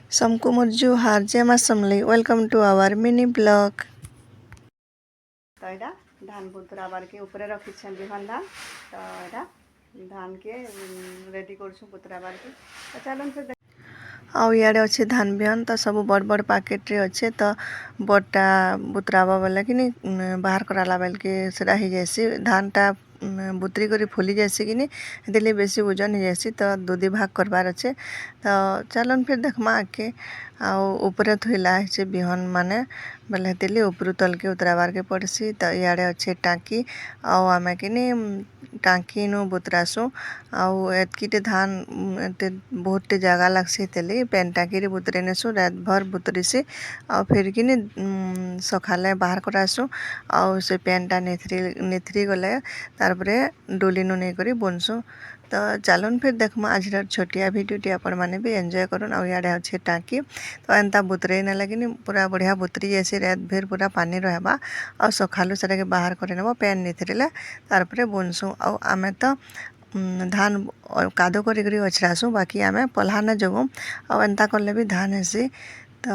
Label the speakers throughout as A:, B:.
A: Samku Murju Harjema Samli. Welcome to our mini blog. तो यहाँ धान बुतरा बार के ऊपर रखी बिहन धान तो यहाँ धान के रेडी कर बुतरा बार के तो चलो फिर आउ इे अच्छे धान बिहन तो सब बड़ बड़ पैकेट रे अच्छे तो बड़टा बुतराबा बेले कि बाहर कराला बेल के सेटा हो जासी धान टा बुतरी करी फुली जासी कि नहीं बेसी ओजन हो जासी तो दूधी भाग करबार अच्छे तो चलन फिर देखमा आके ऊपर थोला है बिहन माने बेले हेतिली ऊपर तल के उतराबार के पड़सी तो इे अच्छे टाँकी आम कि टाँकी नु बुतरासु आतकीटे धान बहुत जगह लगसी तेली पेन टाँकी बुतरे नेसु रात भर बुतरीसी फिर कि सकाले बाहर करासु से पेनटा नेथरी गले तारपरे डोली नु नहीं करी बुनसु तो चलन फिर देखमा आज छोटिया भिडियोटी आपण मैंने भी एंजॉय करूँ इे अच्छे टाँकी तो एंता बुतरे ना लगे पूरा बढ़िया बुतरी जैसी रात भर पूरा पानी रहबा और सकालू से बाहर कर पेन नेथरिले तारपरे बुनसु आमे तो धान कादो करी अछरासु बाकी आमे पल्हाने जगू एंता कले भी धान हेसी तो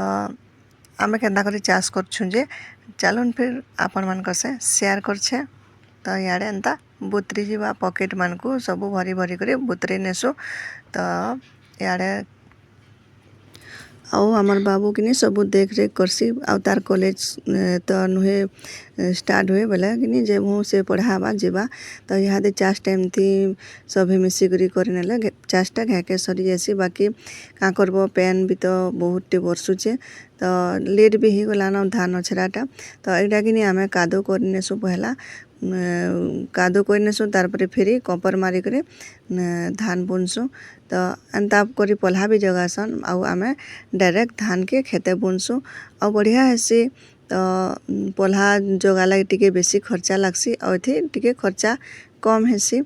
A: आमे केंता करी चाष करछुं जे चलन फिर आपण मान से शेयर करछे तो इे एंता बुतरी जीवा पॉकेट मान को सब भरी भरी कर बुतरे नेसु तो इे आमर बाबू कि सब देख रेख करसी तार कॉलेज तो नुहे स्टार्ट हुए बोले कि जब हूँ से पढ़ावा जीवा तो यहाँ चाष टाइम थी सभी मिसिक करने चाषटा घाके सरी जासी बाकी क्या करब पेन भी तो बहुत बरसुचे तो लेट भी ही गलान धान अछराटा तो यहाँ कि आम कादो करनेसु पहला कादो करनेसु तारपरे फेरी कपर मारिक धान बुनसु तो एंता करी पल्हा भी जगासन आमे डायरेक्ट धान के खेते बुनसु बढ़िया हेसी तो पल्हा जगा लगे टिके बेसी खर्चा लगसी टिके खर्चा कम हेसी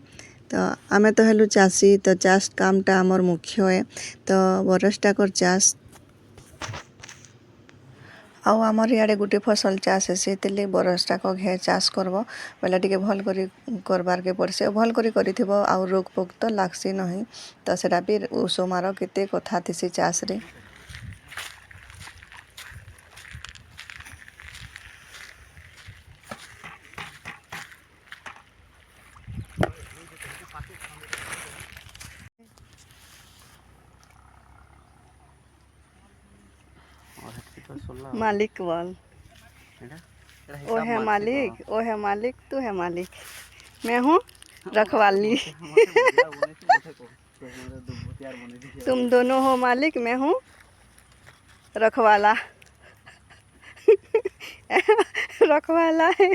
A: तो आमे तो हेलु चाषी तो चाष कामटा आमर मुख्य है तो बरसटा कर चाष आमर इे गोटे फसल चाष हेसी तेली बरसटाक घे चाष करब बोले टिके भल करी करबार के पड़सी भल करी करिथिबो आउ रोग पोक तो लागसी नहीं तो सेटा भी ओसो मार केते कथा थिसी चाष रे मालिक बोल ओ है मालिक तू है मालिक मैं हूँ रखवाली तुम दोनों हो मालिक मैं हूँ रखवाला रखवाला है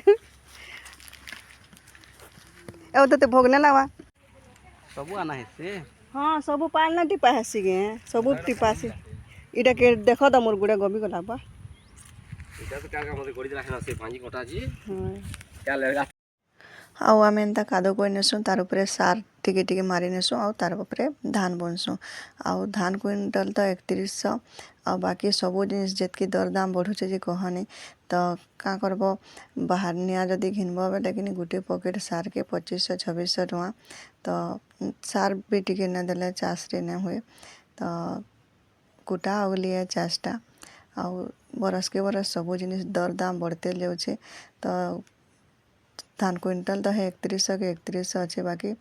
A: तो भोगने लगा
B: सब आना है से
A: हाँ सब पालना टिपा हेसी गे सब टिपा से इटा के देखो तो मोर गुड़े गोभी गला बा
B: इटा तो क्या मते गोड़ी राखना से पानी कोटा जी
A: हां
B: क्या लेगा
A: आम एंता कादो करनेसु तार उपरे सार टिके टिके मारी नेसु तार उपरे धान बुनसु धान क्विंटल तो 3100 बाकी सब जिनिस जितकी दर दाम बढ़ुचे जे कहनी तो क्या करब बाहर निया जदि घिनब बेले कि गोटे पॉकेट सार के 2500-2600 टଙ୍କା तो सार भी टिके न देले चाष रे न हुए तो कुटा अगलिए चाषटा बरस के बरस सब जिनिस दर दाम बढ़ते जाऊे तो धान क्विंटल तो है 3100 के 3100 अच्छे बाकी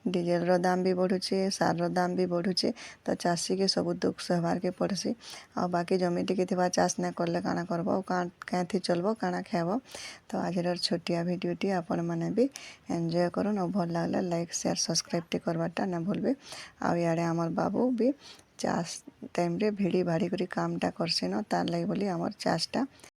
A: डीजेल रो दाम भी बढ़ुचे सार रो दाम भी बढ़ुचे तो चाषी के सब दुख सहबार के पड़सी बाकी जमी टिके थिबा चाष ना करले काना करब कैथी चलबो काना खाब तो आज छोटिया भिडियोटी आपण मैंने भी एंजॉय करूँ भल लगले लाइक शेयर सब्सक्राइब टी करवाटा ना भूलबे इे आमर बाबू भी चाष टाइम रे भिड़ी भाड़ी करी कामटा करसेन तार लगी बोली आमर चाषटा